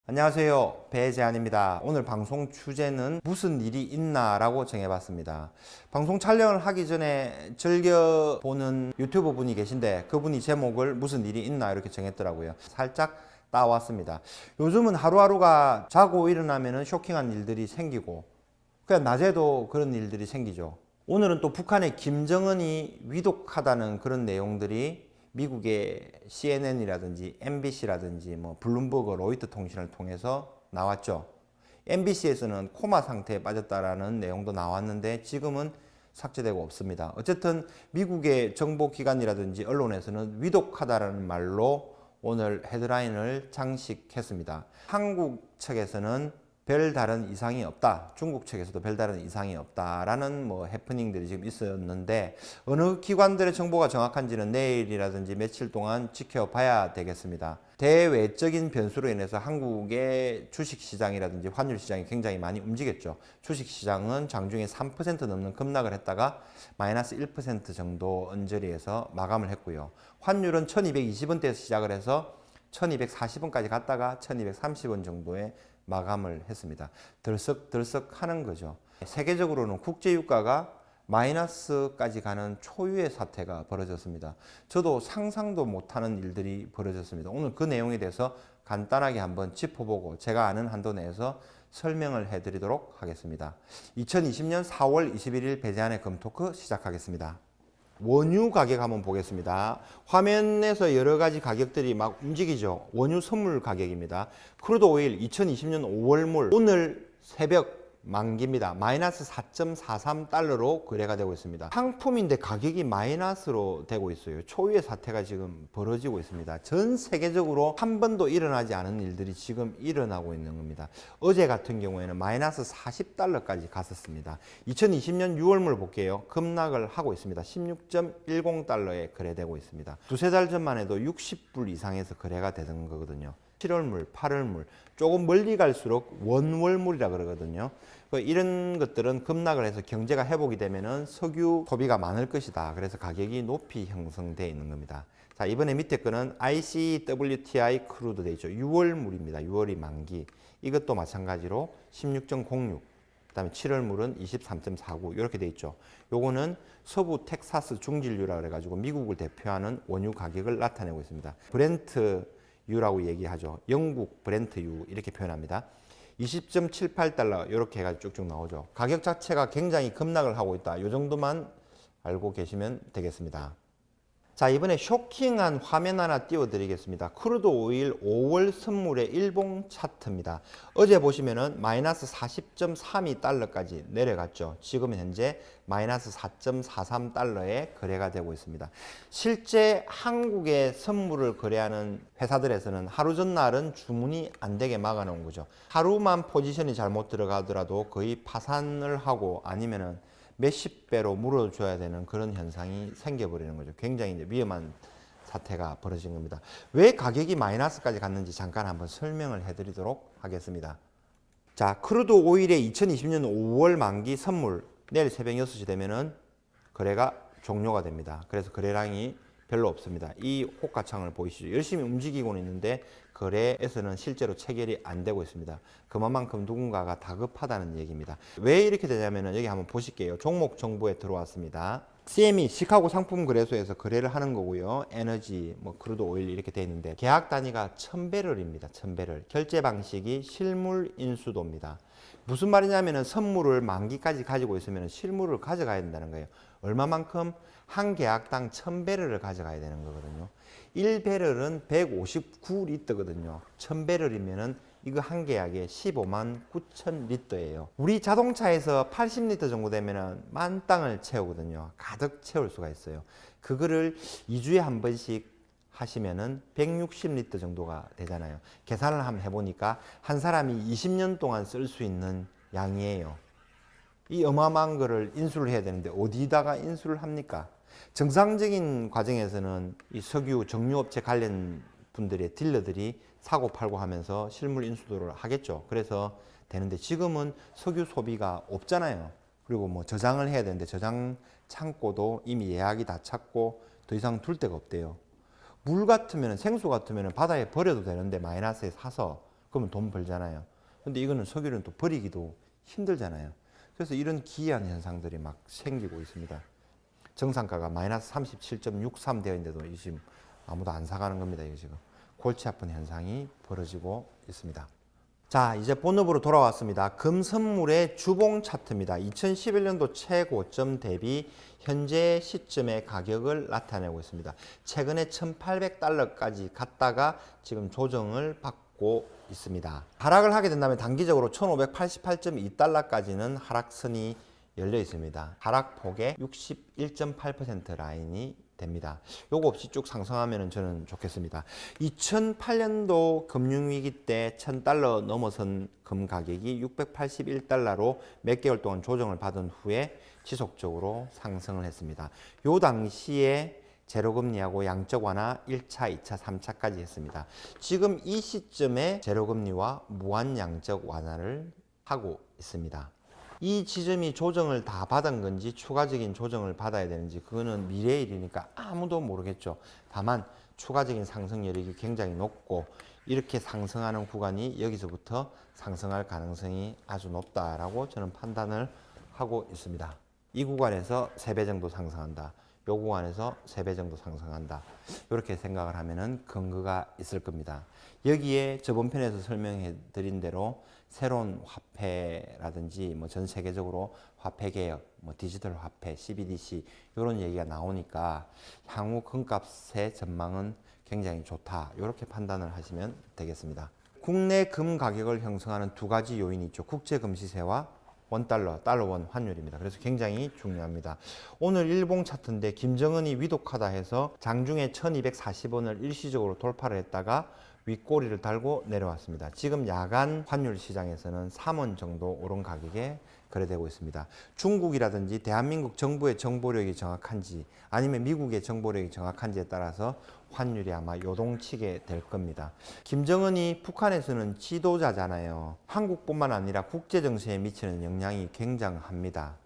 안녕하세요, 배재한입니다. 오늘 방송 주제는 무슨 일이 있나 라고 정해봤습니다. 방송 촬영을 하기 전에 즐겨보는 유튜버 분이 계신데 그분이 제목을 무슨 일이 있나 이렇게 정했더라고요. 살짝 따왔습니다. 요즘은 하루하루가 자고 일어나면 쇼킹한 일들이 생기고 그냥 낮에도 그런 일들이 생기죠. 오늘은 또 북한의 김정은이 위독하다는 그런 내용들이 미국의 CNN이라든지 MBC라든지 블룸버그, 로이터 통신을 통해서 나왔죠. MBC에서는 코마 상태에 빠졌다라는 내용도 나왔는데 지금은 삭제되고 없습니다. 어쨌든 미국의 정보기관이라든지 언론에서는 위독하다라는 말로 오늘 헤드라인을 장식했습니다. 한국 측에서는 별다른 이상이 없다. 중국 측에서도 별다른 이상이 없다라는 해프닝들이 지금 있었는데 어느 기관들의 정보가 정확한지는 내일이라든지 며칠 동안 지켜봐야 되겠습니다. 대외적인 변수로 인해서 한국의 주식시장이라든지 환율시장이 굉장히 많이 움직였죠. 주식시장은 장중에 3% 넘는 급락을 했다가 마이너스 1% 정도 언저리에서 마감을 했고요. 환율은 1220원대에서 시작을 해서 1240원까지 갔다가 1230원 정도의 마감을 했습니다. 들썩들썩 하는 거죠. 세계적으로는 국제유가가 마이너스까지 가는 초유의 사태가 벌어졌습니다. 저도 상상도 못하는 일들이 벌어졌습니다. 오늘 그 내용에 대해서 간단하게 한번 짚어보고 제가 아는 한도 내에서 설명을 해드리도록 하겠습니다. 2020년 4월 21일 배재한의 금토크 시작하겠습니다. 원유 가격 한번 보겠습니다. 화면에서 여러 가지 가격들이 막 움직이죠. 원유 선물 가격입니다. 크루드 오일 2020년 5월물 오늘 새벽 만기입니다. 마이너스 4.43달러로 거래가 되고 있습니다. 상품인데 가격이 마이너스로 되고 있어요. 초유의 사태가 지금 벌어지고 있습니다. 전 세계적으로 한 번도 일어나지 않은 일들이 지금 일어나고 있는 겁니다. 어제 같은 경우에는 마이너스 40달러까지 갔었습니다. 2020년 6월물 볼게요. 급락을 하고 있습니다. 16.10달러에 거래되고 있습니다. 두세 달 전만 해도 60불 이상에서 거래가 되는 거거든요. 7월물, 8월물, 조금 멀리 갈수록 원월물이라 그러거든요. 이런 것들은 급락을 해서 경제가 회복이 되면은 석유 소비가 많을 것이다. 그래서 가격이 높이 형성되어 있는 겁니다. 자, 이번에 밑에 거는 ICWTI 크루드 돼 있죠. 6월물입니다. 6월이 만기. 이것도 마찬가지로 16.06. 그다음에 7월물은 23.49 이렇게 돼 있죠. 요거는 서부 텍사스 중진류라 그래가지고 미국을 대표하는 원유 가격을 나타내고 있습니다. 브렌트 유라고 얘기하죠. 영국 브렌트유 이렇게 표현합니다. 20.78달러 이렇게 해가지고 쭉쭉 나오죠. 가격 자체가 굉장히 급락을 하고 있다. 이 정도만 알고 계시면 되겠습니다. 자, 이번에 쇼킹한 화면 하나 띄워드리겠습니다. 크루드 오일 5월 선물의 일봉 차트입니다. 어제 보시면은 마이너스 40.32달러까지 내려갔죠. 지금 현재 마이너스 4.43달러에 거래가 되고 있습니다. 실제 한국의 선물을 거래하는 회사들에서는 하루 전날은 주문이 안 되게 막아놓은 거죠. 하루만 포지션이 잘못 들어가더라도 거의 파산을 하고 아니면은 몇십 배로 물어줘야 되는 그런 현상이 생겨버리는 거죠. 굉장히 이제 위험한 사태가 벌어진 겁니다. 왜 가격이 마이너스까지 갔는지 잠깐 한번 설명을 해드리도록 하겠습니다. 자, 크루드 오일의 2020년 5월 만기 선물 내일 새벽 6시 되면은 거래가 종료가 됩니다. 그래서 거래량이 별로 없습니다. 이 호가창을 보이시죠? 열심히 움직이고는 있는데 거래에서는 실제로 체결이 안 되고 있습니다. 그만큼 누군가가 다급하다는 얘기입니다. 왜 이렇게 되냐면 여기 한번 보실게요. 종목 정보에 들어왔습니다. CME 시카고 상품 거래소에서 거래를 하는 거고요. 에너지, 크루드 오일 이렇게 돼 있는데 계약 단위가 1000배럴입니다. 1000배럴. 결제 방식이 실물 인수도입니다. 무슨 말이냐면은 선물을 만기까지 가지고 있으면 실물을 가져가야 된다는 거예요. 얼마만큼? 한 계약당 1000배럴을 가져가야 되는 거거든요. 1배럴은 159리터거든요. 1000배럴이면은 이거 한 계약에 15만 9천 리터예요. 우리 자동차에서 80리터 정도 되면은 만땅을 채우거든요. 가득 채울 수가 있어요. 그거를 2주에 한 번씩 하시면은 160리터 정도가 되잖아요. 계산을 한번 해보니까 한 사람이 20년 동안 쓸 수 있는 양이에요. 이 어마어마한 거를 인수를 해야 되는데 어디다가 인수를 합니까? 정상적인 과정에서는 이 석유 정유업체 관련 분들의 딜러들이 사고 팔고 하면서 실물 인수도를 하겠죠. 그래서 되는데 지금은 석유 소비가 없잖아요. 그리고 저장을 해야 되는데 저장 창고도 이미 예약이 다 찼고 더 이상 둘 데가 없대요. 물 같으면 생수 같으면 바다에 버려도 되는데 마이너스에 사서 그러면 돈 벌잖아요. 근데 이거는 석유는 또 버리기도 힘들잖아요. 그래서 이런 기이한 현상들이 막 생기고 있습니다. 정상가가 마이너스 37.63 되어 있는데도 지금 아무도 안 사가는 겁니다. 이거 지금 골치 아픈 현상이 벌어지고 있습니다. 자, 이제 본업으로 돌아왔습니다. 금선물의 주봉 차트입니다. 2011년도 최고점 대비 현재 시점의 가격을 나타내고 있습니다. 최근에 1800달러까지 갔다가 지금 조정을 받고 있습니다. 하락을 하게 된다면 단기적으로 1588.2달러까지는 하락선이 열려 있습니다. 하락폭의 61.8% 라인이 됩니다. 요거 없이 쭉 상승하면 저는 좋겠습니다. 2008년도 금융위기 때 1000달러 넘어선 금 가격이 681달러로 몇 개월 동안 조정을 받은 후에 지속적으로 상승을 했습니다. 요 당시에 제로금리하고 양적 완화 1차, 2차, 3차까지 했습니다. 지금 이 시점에 제로금리와 무한 양적 완화를 하고 있습니다. 이 지점이 조정을 다 받은 건지 추가적인 조정을 받아야 되는지 그거는 미래의 일이니까 아무도 모르겠죠. 다만 추가적인 상승 여력이 굉장히 높고 이렇게 상승하는 구간이 여기서부터 상승할 가능성이 아주 높다라고 저는 판단을 하고 있습니다. 이 구간에서 3배 정도 상승한다. 이 구간에서 3배 정도 상승한다. 이렇게 생각을 하면은 근거가 있을 겁니다. 여기에 저번 편에서 설명해 드린 대로 새로운 화폐라든지 뭐 전 세계적으로 화폐 개혁, 뭐 디지털 화폐, CBDC 이런 얘기가 나오니까 향후 금값의 전망은 굉장히 좋다. 이렇게 판단을 하시면 되겠습니다. 국내 금 가격을 형성하는 두 가지 요인이 있죠. 국제 금 시세와 원달러, 달러원 환율입니다. 그래서 굉장히 중요합니다. 오늘 일봉 차트인데 김정은이 위독하다 해서 장중에 1240원을 일시적으로 돌파를 했다가 윗꼬리를 달고 내려왔습니다. 지금 야간 환율 시장에서는 3원 정도 오른 가격에 거래되고 있습니다. 중국이라든지 대한민국 정부의 정보력이 정확한지 아니면 미국의 정보력이 정확한지에 따라서 환율이 아마 요동치게 될 겁니다. 김정은이 북한에서는 지도자잖아요. 한국뿐만 아니라 국제 정세에 미치는 영향이 굉장합니다.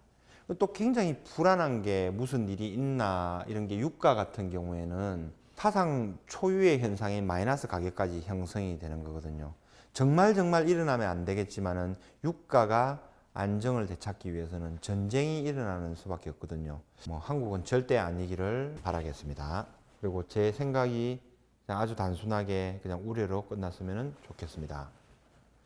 또 굉장히 불안한 게 무슨 일이 있나 이런 게 유가 같은 경우에는 사상 초유의 현상인 마이너스 가격까지 형성이 되는 거거든요. 정말 일어나면 안 되겠지만은 유가가 안정을 되찾기 위해서는 전쟁이 일어나는 수밖에 없거든요. 뭐 한국은 절대 아니기를 바라겠습니다. 그리고 제 생각이 그냥 아주 단순하게 그냥 우려로 끝났으면 좋겠습니다.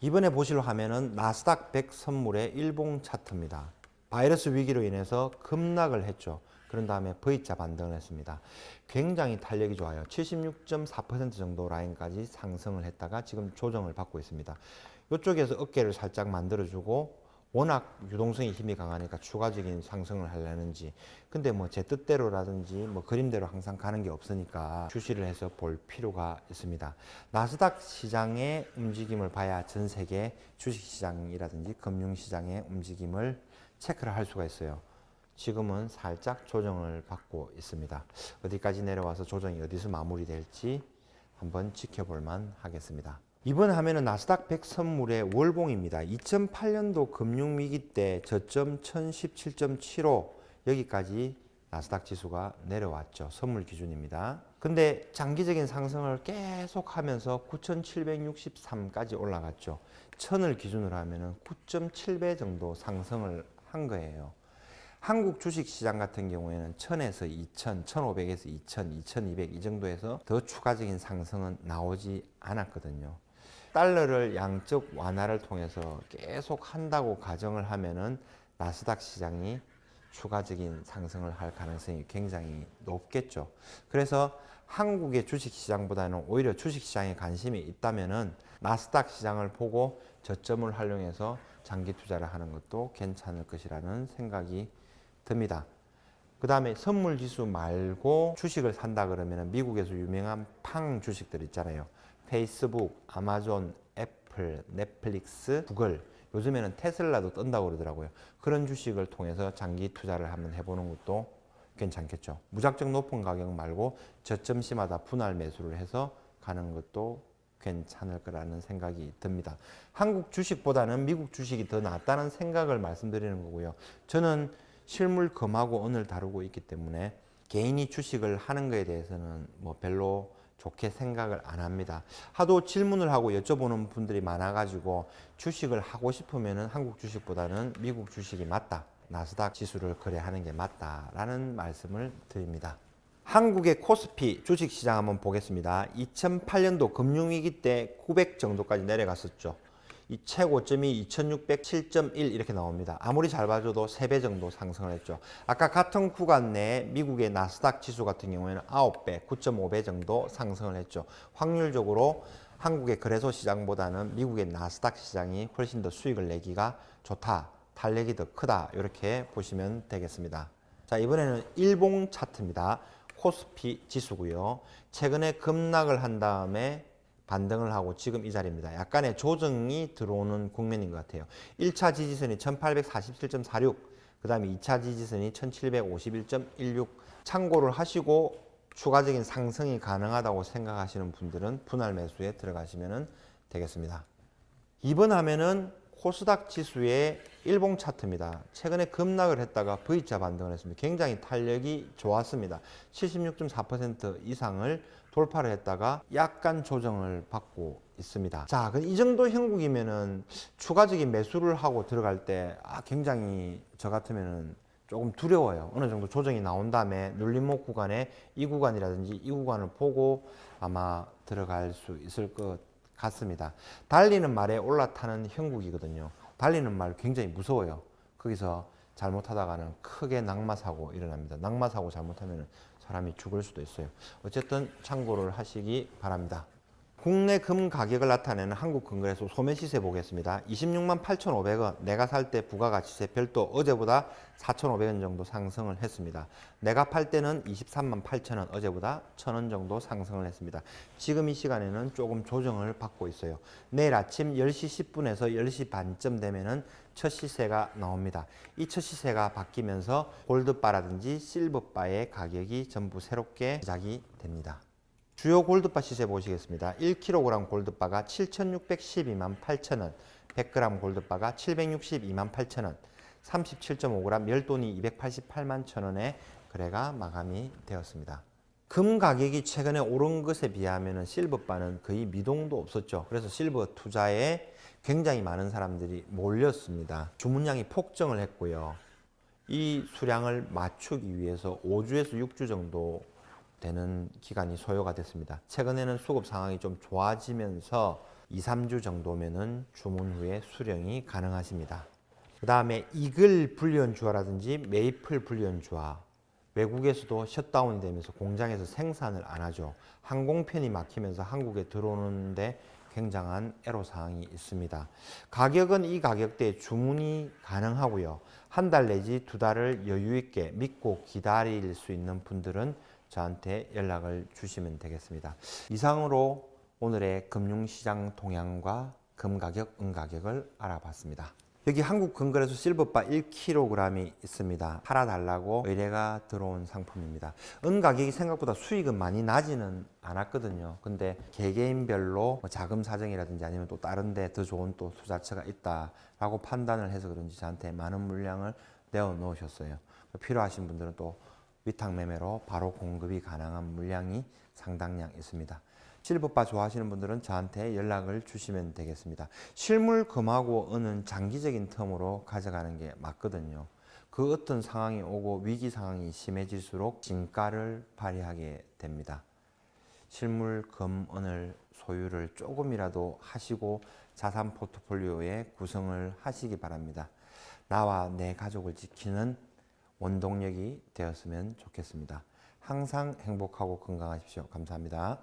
이번에 보실 화면은 나스닥 100 선물의 일봉 차트입니다. 바이러스 위기로 인해서 급락을 했죠. 그런 다음에 V자 반등을 했습니다. 굉장히 탄력이 좋아요. 76.4% 정도 라인까지 상승을 했다가 지금 조정을 받고 있습니다. 이쪽에서 어깨를 살짝 만들어주고 워낙 유동성이 힘이 강하니까 추가적인 상승을 하려는지 근데 뭐 제 뜻대로라든지 뭐 그림대로 항상 가는 게 없으니까 주시를 해서 볼 필요가 있습니다. 나스닥 시장의 움직임을 봐야 전 세계 주식시장이라든지 금융시장의 움직임을 체크를 할 수가 있어요. 지금은 살짝 조정을 받고 있습니다. 어디까지 내려와서 조정이 어디서 마무리될지 한번 지켜볼만 하겠습니다. 이번 화면은 나스닥 100 선물의 월봉입니다. 2008년도 금융위기 때 저점 1017.75 여기까지 나스닥 지수가 내려왔죠. 선물 기준입니다. 근데 장기적인 상승을 계속 하면서 9763까지 올라갔죠. 1000을 기준으로 하면 9.7배 정도 상승을 한 거예요. 한국 주식시장 같은 경우에는 1000에서 2000, 1500에서 2000, 2200 이 정도에서 더 추가적인 상승은 나오지 않았거든요. 달러를 양적 완화를 통해서 계속 한다고 가정을 하면은 나스닥 시장이 추가적인 상승을 할 가능성이 굉장히 높겠죠. 그래서 한국의 주식시장보다는 오히려 주식시장에 관심이 있다면은 나스닥 시장을 보고 저점을 활용해서 장기 투자를 하는 것도 괜찮을 것이라는 생각이 듭니다. 그 다음에 선물 지수 말고 주식을 산다 그러면 미국에서 유명한 팡 주식들 있잖아요. 페이스북, 아마존, 애플, 넷플릭스, 구글, 요즘에는 테슬라도 뜬다고 그러더라고요. 그런 주식을 통해서 장기 투자를 한번 해보는 것도 괜찮겠죠. 무작정 높은 가격 말고 저점 시마다 분할 매수를 해서 가는 것도 괜찮을 거라는 생각이 듭니다. 한국 주식보다는 미국 주식이 더 낫다는 생각을 말씀드리는 거고요. 저는 실물 금하고 은을 다루고 있기 때문에 개인이 주식을 하는 것에 대해서는 뭐 별로 좋게 생각을 안 합니다. 하도 질문을 하고 여쭤보는 분들이 많아가지고 주식을 하고 싶으면 한국 주식보다는 미국 주식이 맞다. 나스닥 지수를 거래하는 게 맞다라는 말씀을 드립니다. 한국의 코스피 주식시장 한번 보겠습니다. 2008년도 금융위기 때 900 정도까지 내려갔었죠. 이 최고점이 2607.1 이렇게 나옵니다. 아무리 잘 봐줘도 3배 정도 상승을 했죠. 아까 같은 구간 내에 미국의 나스닥 지수 같은 경우에는 9배, 9.5배 정도 상승을 했죠. 확률적으로 한국의 거래소 시장보다는 미국의 나스닥 시장이 훨씬 더 수익을 내기가 좋다. 탄력이 더 크다. 이렇게 보시면 되겠습니다. 자, 이번에는 일봉 차트입니다. 코스피 지수고요. 최근에 급락을 한 다음에 반등을 하고 지금 이 자리입니다. 약간의 조정이 들어오는 국면인 것 같아요. 1차 지지선이 1847.46, 그 다음에 2차 지지선이 1751.16 참고를 하시고 추가적인 상승이 가능하다고 생각하시는 분들은 분할 매수에 들어가시면 되겠습니다. 이번 화면은 코스닥 지수의 일봉 차트입니다. 최근에 급락을 했다가 V자 반등을 했습니다. 굉장히 탄력이 좋았습니다. 76.4% 이상을 돌파를 했다가 약간 조정을 받고 있습니다. 자, 이 정도 형국이면은 추가적인 매수를 하고 들어갈 때 굉장히 저 같으면은 조금 두려워요. 어느 정도 조정이 나온 다음에 눌림목 구간에 이 구간이라든지 이 구간을 보고 아마 들어갈 수 있을 것 같습니다. 달리는 말에 올라타는 형국이거든요. 달리는 말 굉장히 무서워요. 거기서 잘못하다가는 크게 낙마사고 일어납니다. 낙마사고 잘못하면 사람이 죽을 수도 있어요. 어쨌든 참고를 하시기 바랍니다. 국내 금 가격을 나타내는 한국금거래소 소매시세 보겠습니다. 26만 8,500원, 내가 살 때 부가가치세 별도 어제보다 4,500원 정도 상승을 했습니다. 내가 팔 때는 23만 8,000원, 어제보다 1,000원 정도 상승을 했습니다. 지금 이 시간에는 조금 조정을 받고 있어요. 내일 아침 10시 10분에서 10시 반쯤 되면은 첫 시세가 나옵니다. 이 첫 시세가 바뀌면서 골드바라든지 실버바의 가격이 전부 새롭게 시작이 됩니다. 주요 골드바 시세 보시겠습니다. 1kg 골드바가 7,612만 8천원, 100g 골드바가 762만 8천원, 37.5g 멸돈이 288만 천원에 거래가 마감이 되었습니다. 금 가격이 최근에 오른 것에 비하면 실버바는 거의 미동도 없었죠. 그래서 실버 투자에 굉장히 많은 사람들이 몰렸습니다. 주문량이 폭증을 했고요. 이 수량을 맞추기 위해서 5주에서 6주 정도 되는 기간이 소요가 됐습니다. 최근에는 수급 상황이 좀 좋아지면서 2, 3주 정도면은 주문 후에 수령이 가능하십니다. 그 다음에 이글 불리언주화라든지 메이플 불리언주화, 외국에서도 셧다운이 되면서 공장에서 생산을 안 하죠. 항공편이 막히면서 한국에 들어오는데 굉장한 애로사항이 있습니다. 가격은 이 가격대에 주문이 가능하고요. 한 달 내지 2달을 여유 있게 믿고 기다릴 수 있는 분들은 저한테 연락을 주시면 되겠습니다. 이상으로 오늘의 금융시장 동향과 금가격, 은가격을 알아봤습니다. 여기 한국금거래소 실버바 1kg이 있습니다. 팔아달라고 의뢰가 들어온 상품입니다. 은가격이 생각보다 수익은 많이 나지는 않았거든요. 근데 개개인별로 자금 사정이라든지 아니면 또 다른 데 더 좋은 또 투자처가 있다라고 판단을 해서 그런지 저한테 많은 물량을 내어 놓으셨어요. 필요하신 분들은 또 위탁 매매로 바로 공급이 가능한 물량이 상당량 있습니다. 실버바 좋아하시는 분들은 저한테 연락을 주시면 되겠습니다. 실물 금하고 은은 장기적인 텀으로 가져가는 게 맞거든요. 그 어떤 상황이 오고 위기 상황이 심해질수록 진가를 발휘하게 됩니다. 실물 금, 은을 소유를 조금이라도 하시고 자산 포트폴리오에 구성을 하시기 바랍니다. 나와 내 가족을 지키는 원동력이 되었으면 좋겠습니다. 항상 행복하고 건강하십시오. 감사합니다.